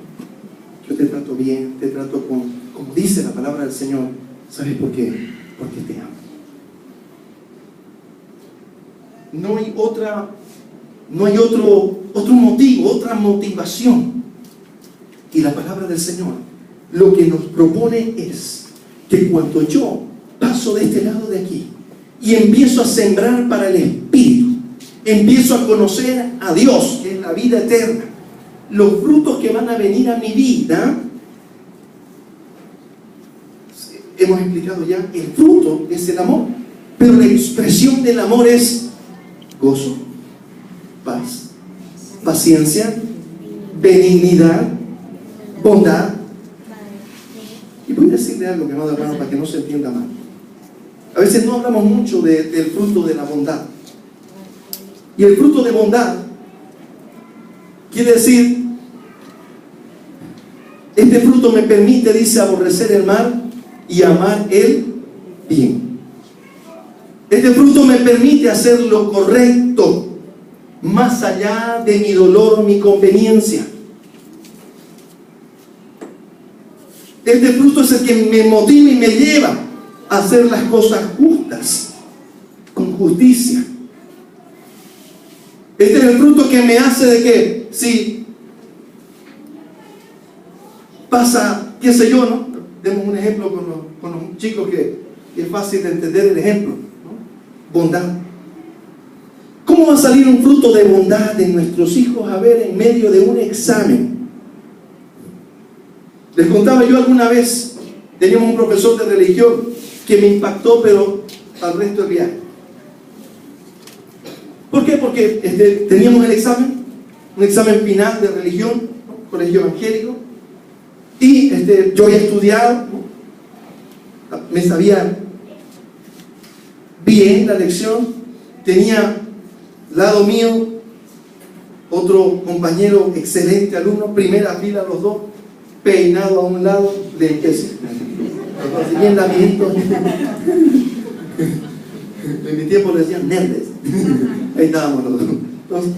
Yo te trato bien, te trato como dice la palabra del Señor. ¿Sabes por qué? Porque te amo. No hay otro motivo, otra motivación. Y la palabra del Señor lo que nos propone es que cuando yo paso de este lado de aquí y empiezo a sembrar para el Espíritu, empiezo a conocer a Dios, que es la vida eterna, los frutos que van a venir a mi vida, hemos explicado ya, el fruto es el amor, pero la expresión del amor es gozo, paz, paciencia, benignidad, bondad. Y voy a decirle algo, mi amado hermano, para que no se entienda mal. A veces no hablamos mucho del fruto de la bondad. Y el fruto de bondad quiere decir, este fruto me permite, dice, aborrecer el mal y amar el bien. Este fruto me permite hacer lo correcto, más allá de mi dolor o mi conveniencia. Este fruto es el que me motiva y me lleva a hacer las cosas justas, con justicia. Este es el fruto que me hace de que, si pasa, qué sé yo, ¿no? Demos un ejemplo con los chicos que es fácil de entender el ejemplo, ¿no? Bondad. ¿Cómo va a salir un fruto de bondad de nuestros hijos a ver en medio de un examen? Les contaba yo alguna vez, teníamos un profesor de religión que me impactó, pero al resto del viaje. ¿Por qué? Porque teníamos el examen, un examen final de religión, ¿no? Colegio evangélico, y yo había estudiado, ¿no? Me sabía bien la lección, tenía lado mío otro compañero excelente alumno, primera fila los dos, peinado a un lado, limpieza, así bien lamidito. En mi tiempo le decían nerdes. Ahí estábamos los dos. Entonces,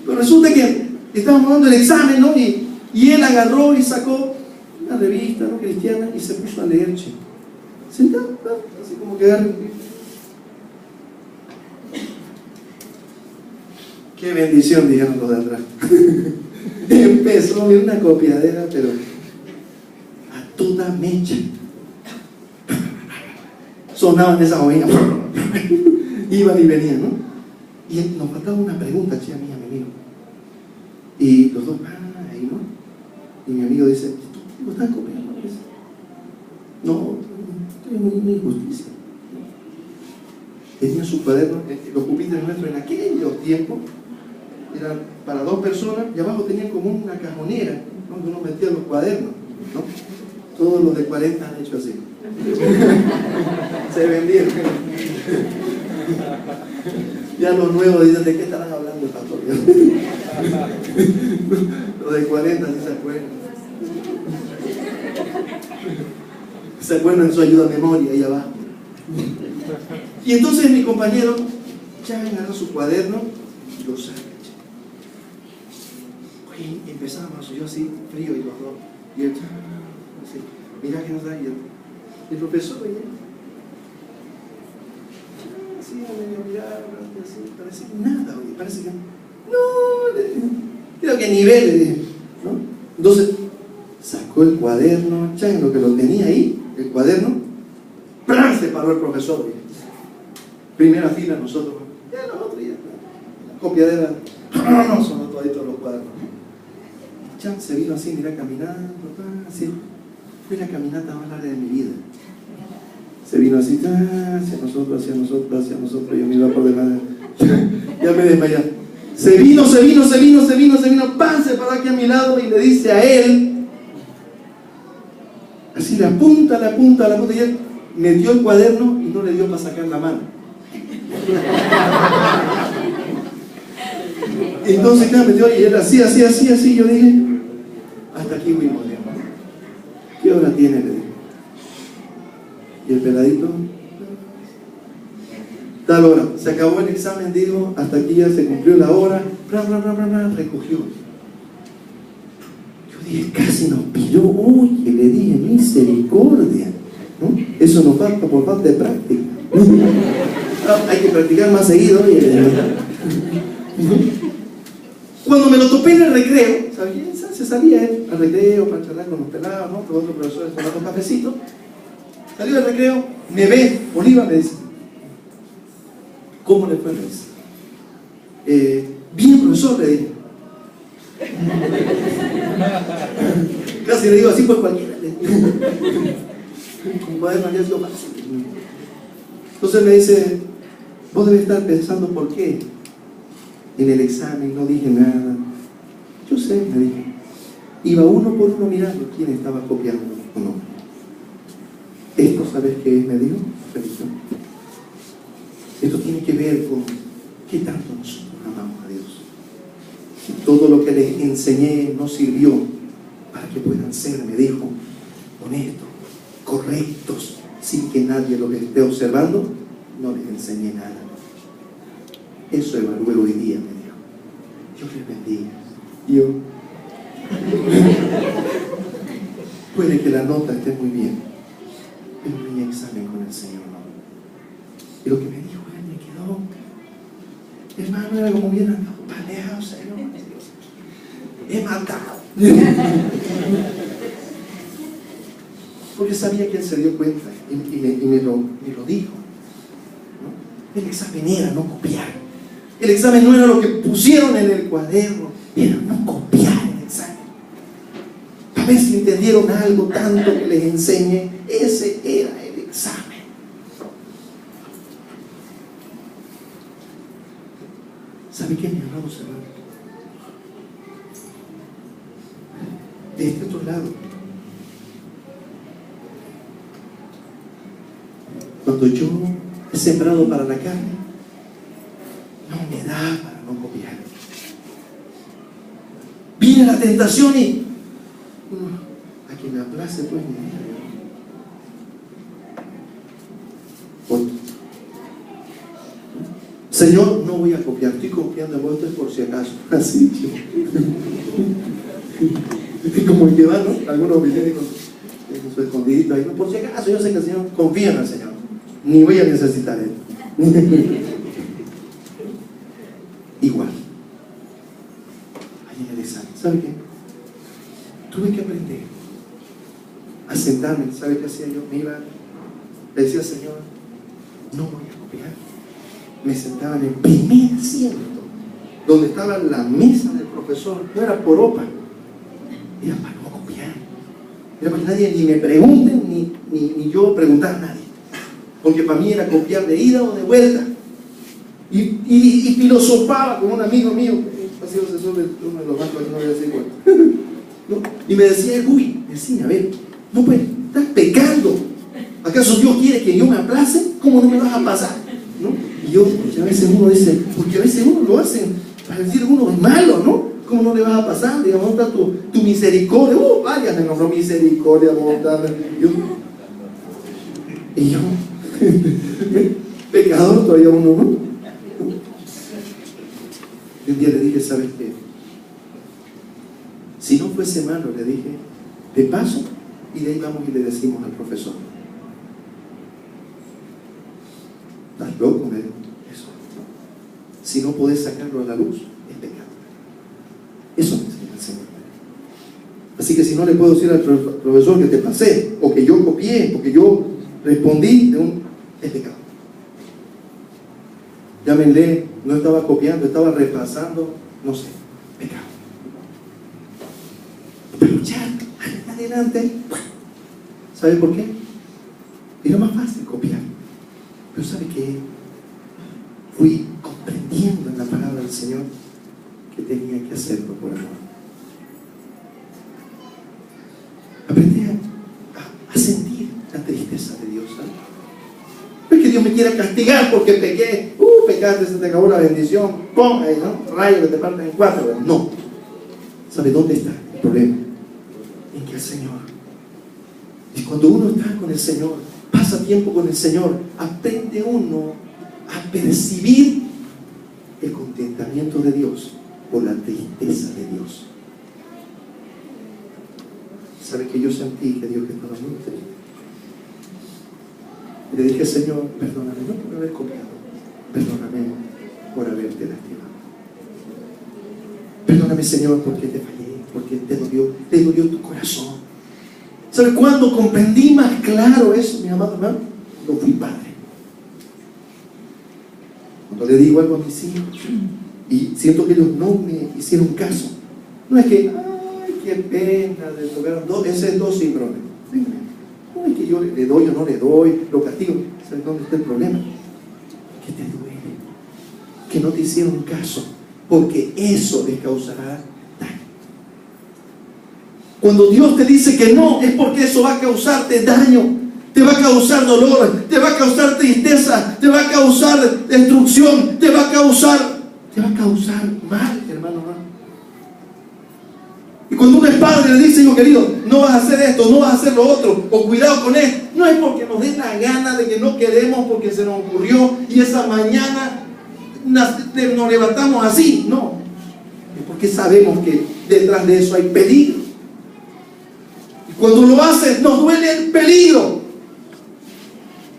pero resulta que estábamos dando el examen, ¿no? Y él agarró y sacó una revista, ¿no?, cristiana, y se puso a leer, sentado, ¿no? Así como que qué bendición, dijeron los de atrás. Empezó una copiadera, pero a toda mecha. Sonaban esas ovejas. Iban y venían, ¿no? Y nos faltaba una pregunta, a mí, a mi amigo. Y los dos, ahí, ¿no? Y mi amigo dice, ¿tú estás copiando? No, estoy en una injusticia. Tenía su cuaderno, los pupitres nuestros en aquellos tiempos eran para 2 personas, y abajo tenían como una cajonera donde uno metía los cuadernos, ¿no? Todos los de 40 han hecho así. Se vendieron. Ya los nuevos dicen, ¿de qué estarán hablando, pastor? Los de 40 sí se acuerdan. Se acuerdan en su ayuda a memoria ahí abajo. Y entonces mi compañero ya agarra su cuaderno y lo saca. Y empezamos, yo así, frío, y los dos. Y él, así, mira que nos da. Y el profesor, así, medio mirar, así, parece que nada, oye, parece que no, creo que nivel, le dije, ¿no? Entonces, sacó el cuaderno, en lo que lo tenía ahí, el cuaderno, ¡plum! Se paró el profesor, oye. Primera fila nosotros, ya nosotros, ya, la copiadera, no, son toditos los cuadernos. Chan se vino así, mira, caminando, así. Fue la caminata más larga de mi vida. Se vino así, hacia nosotros, hacia nosotros, hacia nosotros. Yo me iba por delante. Ya me desmayé. Se vino, ¡pam! Se paró aquí a mi lado y le dice a él, así la punta, y él metió el cuaderno y no le dio para sacar la mano. Entonces, claro, metió y él así, yo dije, hasta aquí fuimos, ¿no? ¿Qué hora tiene? Le dije. Y el peladito, tal hora. Se acabó el examen, digo, hasta aquí ya se cumplió la hora, recogió. Yo dije, casi nos pilló, oye, le dije, misericordia, ¿no? Eso nos falta por falta de práctica. Hay que practicar más seguido, oye. Cuando me lo topé en el recreo, se salía él al recreo para charlar con los pelados, ¿no? Con otros profesores tomando un cafecito. Salió del recreo, me ve, Bolívar, me dice, ¿cómo le fue? Me dice, bien, profesor, le dije. Casi le digo, así fue cualquiera. Con cuaderno había sido fácil. Entonces me dice, vos debes estar pensando por qué en el examen no dije nada. Yo sé, me dije. Iba uno por uno mirando quién estaba copiando o no. ¿Esto sabes qué es? Me dijo, religión. Esto tiene que ver con ¿qué tanto nosotros amamos a Dios? Si todo lo que les enseñé no sirvió para que puedan ser, me dijo, honestos, correctos, sin que nadie los esté observando, no les enseñé nada. Eso evalué hoy día, me dijo. Dios les bendiga. Y yo, puede que la nota esté muy bien, pero mi examen con el Señor no. Y lo que me dijo él me quedó, hermano, era como bien andado, paleado, Señor. He matado. Porque sabía que él se dio cuenta y me lo dijo, ¿no? El examen era no copiar. El examen no era lo que pusieron en el cuaderno, era no copiar el examen. A ver si entendieron algo tanto que les enseñé. Ese era el examen. ¿Sabe qué, mi amado hermano? De este otro lado, cuando yo he sembrado para la carne, no me da para no copiar. Viene la tentación y a quien me aplace, pues mi vida. Señor, no voy a copiar, estoy confiando en vos, esto es por si acaso. Así, como el que va, ¿no? Algunos vienen con su escondidito ahí, por si acaso, yo sé que el Señor, confía en el Señor, ni voy a necesitar él. Igual, ahí en el examen, ¿sabe qué? Tuve que aprender a sentarme. ¿Sabe qué hacía yo? Me iba, le decía, Señor, no voy a copiar. Me sentaba en el primer asiento, donde estaba la mesa del profesor. No era por opa, era para no copiar. Era para que nadie ni me pregunten, ni yo preguntar a nadie. Porque para mí era copiar de ida o de vuelta. Y filosofaba con un amigo mío, que ha sido asesor de uno de los bancos, no voy a decir cuál. ¿No? Y me decía, uy, decía, a ver, no puedes, estás pecando. ¿Acaso Dios quiere que yo me aplace? ¿Cómo no me vas a pasar? ¿No? Y yo, a veces uno dice, porque a veces uno lo hacen para decir uno es malo, ¿no? ¿Cómo no le vas a pasar? Digamos, ¿dónde está tu misericordia? Varias me nombró misericordia, y yo, pecador todavía uno, ¿no? Y un día le dije, ¿sabes qué? Si no fuese malo, le dije, te paso y de ahí vamos y le decimos al profesor. ¿Estás loco? Me dijo, eso. Si no podés sacarlo a la luz, es pecado. Eso me enseña el Señor. Así que si no le puedo decir al profesor que te pasé, o que yo copié, o que yo respondí, es pecado. Llámenle, no estaba copiando, estaba repasando, no sé, pecado. Pero ya, adelante, ¿sabe por qué? Era más fácil copiar. Pero ¿sabe qué? Fui comprendiendo en la palabra del Señor que tenía que hacerlo por amor. Aprendí a sentir la tristeza de Dios, ¿sabes? No es que Dios me quiera castigar porque pequé. Pecaste, se te acabó la bendición. ¡Pum! Ahí, ¿no? Rayo que te parten en cuatro. ¿Verdad? No. ¿Sabe dónde está el problema? En que el Señor. Y cuando uno está con el Señor, pasa tiempo con el Señor, aprende uno a percibir el contentamiento de Dios o la tristeza de Dios. ¿Sabe que yo sentí que Dios estaba muy triste? Y le dije, Señor, perdóname, no por haber copiado, perdóname por haberte lastimado. Perdóname, Señor, porque te fallé, porque te dolió tu corazón. ¿Sabe cuándo comprendí más claro eso, mi amado hermano? Cuando fui padre. Cuando le digo algo a mis hijos y siento que ellos no me hicieron caso. No es que, ay, qué pena, le tocaron dos, ese es dos sin problema. No es que yo le doy o no le doy, lo castigo. ¿Sabes dónde está el problema? Que te duele, que no te hicieron caso, porque eso les causará daño. Cuando Dios te dice que no, es porque eso va a causarte daño. te va a causar dolor, te va a causar tristeza, te va a causar destrucción, te va a causar mal, hermano. Y cuando uno es padre le dice, hijo querido, no vas a hacer esto, no vas a hacer lo otro, o cuidado con esto, no es porque nos dé la gana, de que no queremos, porque se nos ocurrió y esa mañana nos levantamos así, no, es porque sabemos que detrás de eso hay peligro. Y cuando lo haces nos duele el peligro,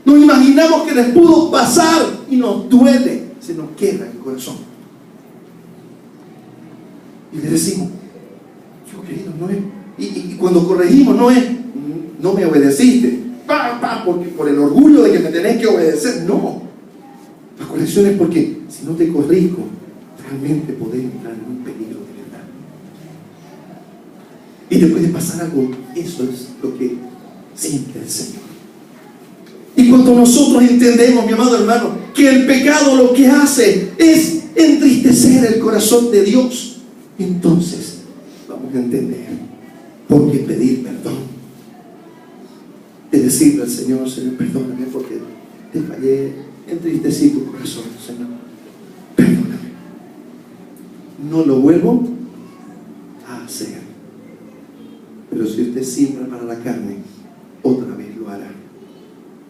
nos imaginamos que les pudo pasar y nos duele, se nos queda el corazón y le decimos, yo querido, no es, y cuando corregimos no es, no me obedeciste, porque por el orgullo de que me tenés que obedecer, no, la corrección es porque si no te corrijo realmente podés entrar en un peligro de verdad y te puede pasar algo. Eso es lo que siente el Señor. Y cuando nosotros entendemos, mi amado hermano, que el pecado lo que hace es entristecer el corazón de Dios, entonces vamos a entender por qué pedir perdón. De decirle al Señor, Señor, perdóname porque te fallé, entristecí tu corazón, Señor, perdóname, no lo vuelvo a hacer. Pero si usted siembra para la carne, otra vez lo hará.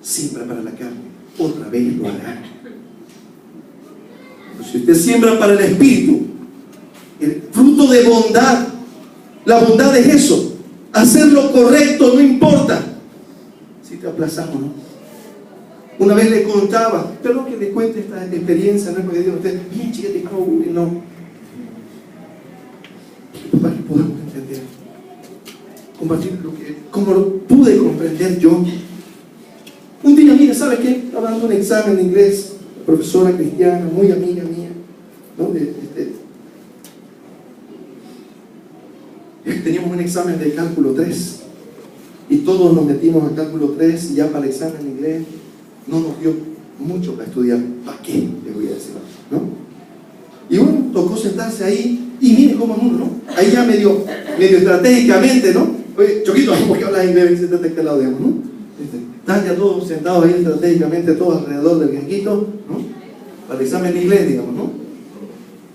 Siembra para la carne, otra vez lo hará. Pero si usted siembra para el Espíritu, el fruto de bondad, la bondad es eso, hacer lo correcto, no importa si te aplazamos o no. Una vez le contaba, perdón que le cuente esta experiencia, no es porque diga usted, bien chica, no, para que podamos entender, compartir como lo pude comprender yo. Un día, mire, ¿sabe qué? Estaba dando un examen de inglés, profesora cristiana, muy amiga mía, ¿no? Teníamos un examen de cálculo 3 y todos nos metimos a cálculo 3 y ya para el examen de inglés no nos dio mucho para estudiar. ¿Para qué? Le voy a decir, ¿no? Y bueno, tocó sentarse ahí y mire cómo es uno, ¿no? Ahí ya medio estratégicamente, ¿no? Oye, Choquito, ¿por qué hablas inglés? Siéntate a este lado, digamos, ¿no? Están ya todos sentados ahí estratégicamente, todos alrededor del ganquito, ¿no? Para el examen de inglés, digamos, ¿no?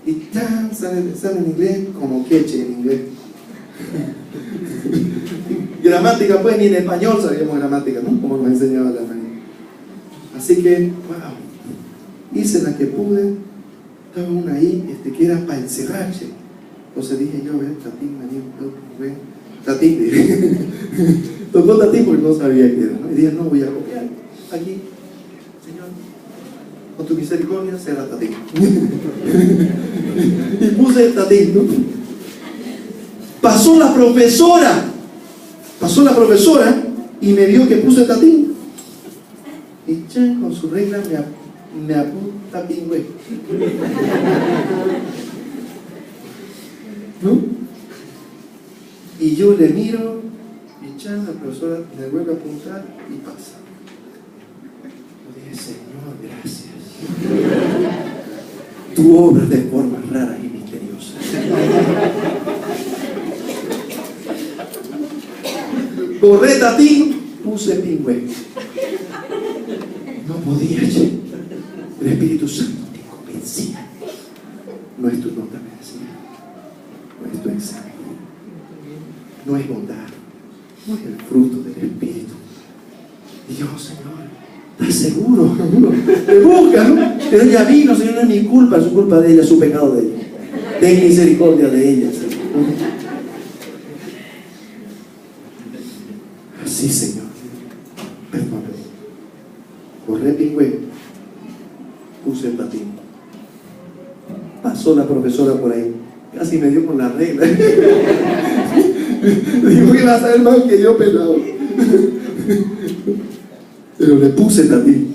Y tan sale el examen de inglés como queche en inglés. Gramática, pues ni en español sabíamos gramática, ¿no? Como nos enseñaba la mañana. Así que, wow, hice la que pude. Estaba una ahí, que era para encerrarse. Entonces dije yo, a ver, Tatín, Tatín, tocó Tatín porque no sabía qué era, ¿no? Y dije, no, voy a copiar aquí, Señor, con tu misericordia será Tatín. Y puse Tatín, ¿no? Pasó la profesora y me vio que puse Tatín. Y Chan con su regla me apunta pingüe. ¿No? Y yo le miro y Chan, la profesora me vuelve a apuntar y pasa. Yo dije, Señor, gracias. Tu obra de formas raras y misteriosas. Borré Tatín, puse pingüe. No podía, che. El Espíritu Santo te convencía. No es tu nota, me decía. No es tu examen. No es bondad. No es el fruto del Espíritu. Y yo, Señor, ¿estás seguro? Me busca, ¿no? Pero ella vino, Señor, no es mi culpa, es su culpa de ella, es su pecado de ella. Ten misericordia de ella, Señor. Así, Señor. Perdóname. Borré pingüe, puse el Tatín. Pasó la profesora por ahí, casi me dio con la regla. Digo que va a saber más que yo, pelado. Pero le puse Tatín.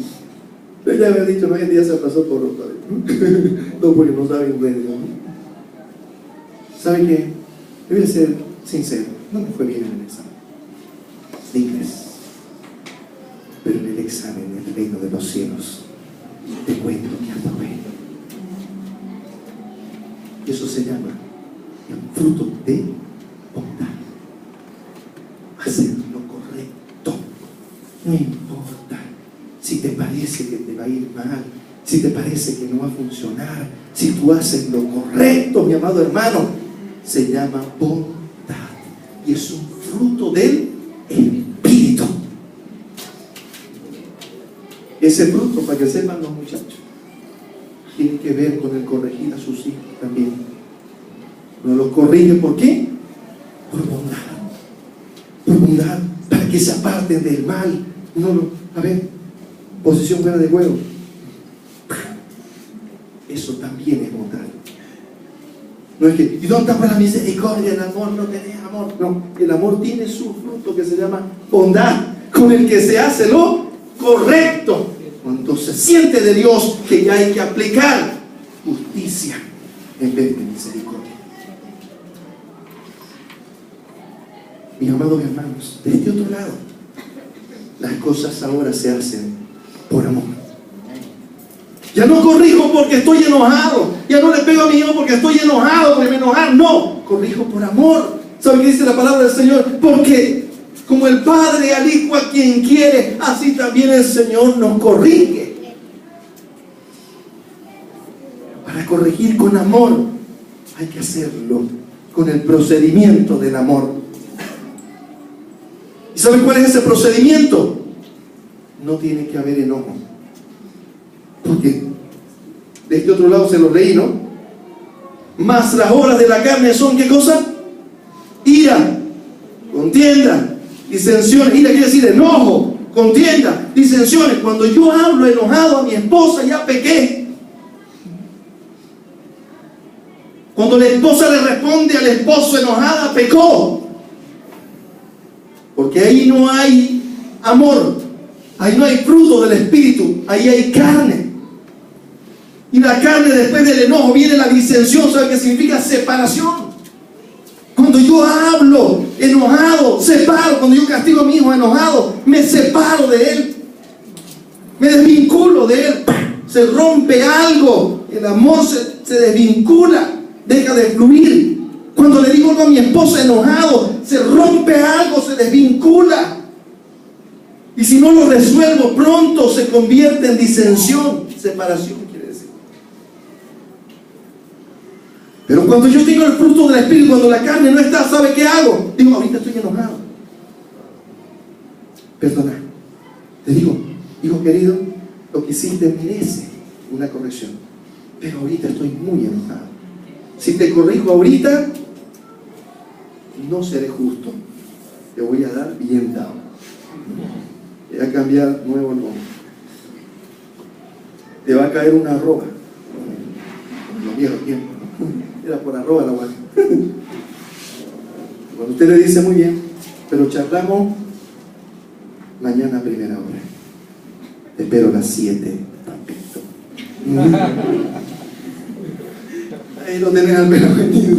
Ella me había dicho, no, hoy en día se pasó por otra vez. No, porque no sabe inglés, ¿no? ¿Sabe qué? Le voy a ser sincero, no me fue bien en el examen de inglés. Pero en el examen del reino de los cielos, te cuento que aprobé. Eso se llama el fruto de bondad. Hacer lo correcto. No importa si te parece que te va a ir mal, si te parece que no va a funcionar, si tú haces lo correcto, mi amado hermano, se llama bondad y es un fruto del Espíritu. Ese fruto, para que sepan los muchachos, tiene que ver con el corregir a sus hijos también. No los corrige, ¿por qué? Por bondad. Por bondad, para que se aparten del mal. A ver, posición fuera de juego. Eso también es bondad. No es que, ¿y dónde está la misericordia? El amor no tenés amor. No, el amor tiene su fruto que se llama bondad, con el que se hace lo correcto. Cuando se siente de Dios que ya hay que aplicar justicia en vez de misericordia. Mis amados hermanos, de este otro lado, las cosas ahora se hacen por amor. Ya no corrijo porque estoy enojado. Ya no le pego a mi hijo porque estoy enojado, porque me enojar. No, corrijo por amor. ¿Sabe qué dice la palabra del Señor? Porque como el Padre al Hijo a quien quiere, así también el Señor nos corrige. Para corregir con amor, hay que hacerlo con el procedimiento del amor. ¿Y saben cuál es ese procedimiento? No tiene que haber enojo. Porque de este otro lado se lo leí, ¿no? Mas las obras de la carne son, ¿qué cosa? Ira, contienda, disensiones. Ira quiere decir enojo, contienda, disensiones. Cuando yo hablo enojado a mi esposa, ya pequé. Cuando la esposa le responde al esposo enojada, pecó. Porque ahí no hay amor, ahí no hay fruto del Espíritu, ahí hay carne. Y la carne, después del enojo viene la disensión. ¿Sabe qué significa? Separación. Cuando yo hablo enojado, separo. Cuando yo castigo a mi hijo enojado, me separo de él, me desvinculo de él. Se rompe algo, el amor se desvincula, deja de fluir. Cuando le digo algo a mi esposa enojado, se rompe algo, se desvincula. Y si no lo resuelvo pronto, se convierte en disensión, separación quiere decir. Pero cuando yo tengo el fruto del Espíritu, cuando la carne no está, ¿sabe qué hago? Digo, ahorita estoy enojado. Perdona. Te digo, hijo querido, lo que hiciste merece una corrección. Pero ahorita estoy muy enojado. Si te corrijo ahorita, no seré justo. Te voy a dar bien dado. Te voy a cambiar nuevo nombre. Te va a caer una arroba. En los viejos tiempos, ¿no? Era por arroba la guay. Cuando usted le dice muy bien, pero charlamos mañana a primera hora. Te espero a las 7, papito. Ahí lo tenés al menos venido.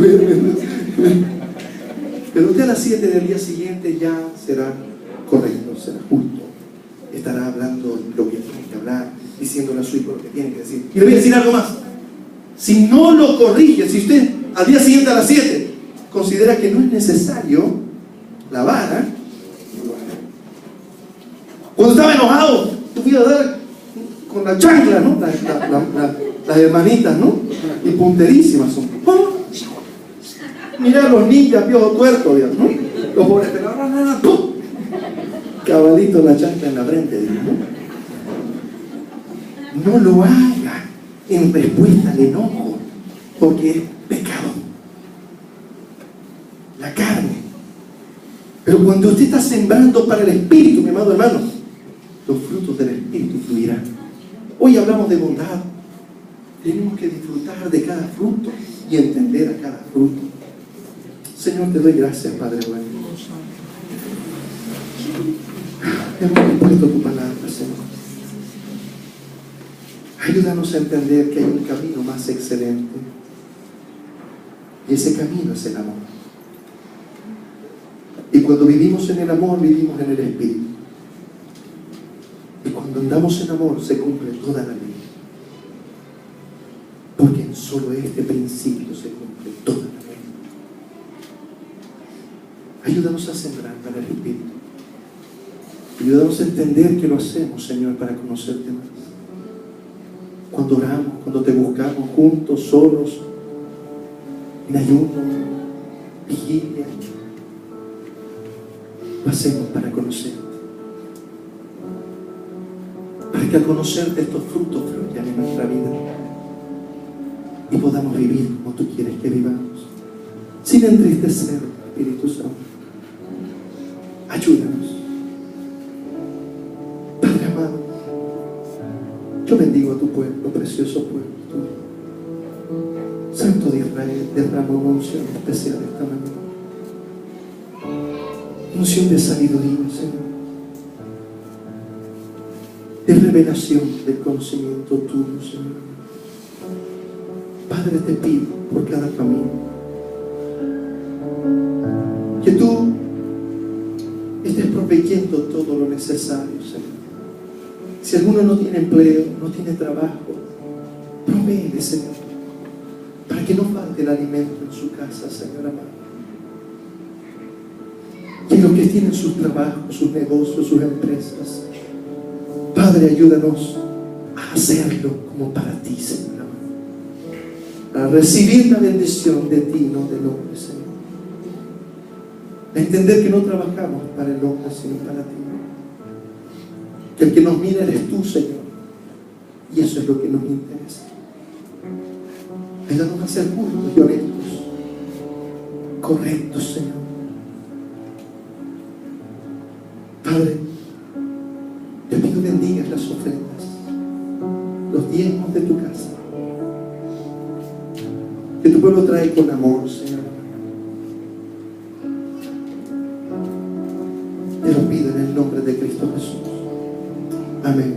Pero usted a las 7 del día siguiente ya será correcto, será justo. Estará hablando lo que tiene que hablar, diciéndole a su hijo lo que tiene que decir. Y le voy a decir algo más. Si no lo corrige, si usted al día siguiente a las 7 considera que no es necesario la vara, cuando estaba enojado, tú fui a dar con la chancla, ¿no? Las hermanitas, ¿no? Y punterísimas son. Mira los ninjas, piojo tuerto, Dios, ¿no? Los pobres, pero cabalito la chancla en la frente, Dios, ¿no? No lo haga en respuesta al enojo, porque es pecado. La carne. Pero cuando usted está sembrando para el Espíritu, mi amado hermano, los frutos del Espíritu fluirán. Hoy hablamos de bondad. Tenemos que disfrutar de cada fruto y entender a cada fruto. Señor, te doy gracias, Padre bueno. Hemos expuesto tu palabra, Señor. Ayúdanos a entender que hay un camino más excelente. Y ese camino es el amor. Y cuando vivimos en el amor, vivimos en el Espíritu. Y cuando andamos en amor, se cumple toda la ley. Porque en solo este principio se cumple toda la ley. Ayúdanos a sembrar para el Espíritu. Ayúdanos a entender que lo hacemos, Señor, para conocerte más. Cuando oramos, cuando te buscamos juntos, solos, en ayuno, vigilia, lo hacemos para conocerte. Para que al conocerte estos frutos fluyan en nuestra vida y podamos vivir como tú quieres que vivamos, sin entristecer, Espíritu Santo. Ayúdanos. Padre amado, yo bendigo a tu pueblo, precioso pueblo tuyo. Santo de Israel, derrama una unción especial esta mañana. Unción de sabiduría, Señor. De revelación del conocimiento tuyo, Señor. Padre, te pido por cada familia que tú estés proveyendo todo lo necesario, Señor. Si alguno no tiene empleo, no tiene trabajo, provéele, Señor, para que no falte el alimento en su casa, Señor amado. Que los que tienen sus trabajos, sus negocios, sus empresas, Padre, ayúdanos a hacerlo como para ti, Señor amado. A recibir la bendición de ti, no del hombre, Señor. A entender que no trabajamos para el hombre, sino para ti. Que el que nos mira eres tú, Señor. Y eso es lo que nos interesa. Ayúdanos a ser justos y honestos, correctos, Señor. Padre, te pido bendigas las ofrendas, los diezmos de tu casa, que tu pueblo trae con amor, Señor. Te lo pido en el nombre de Cristo Jesús. Amén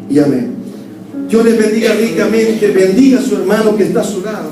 y amén. Dios les bendiga ricamente. Bendiga a su hermano que está a su lado.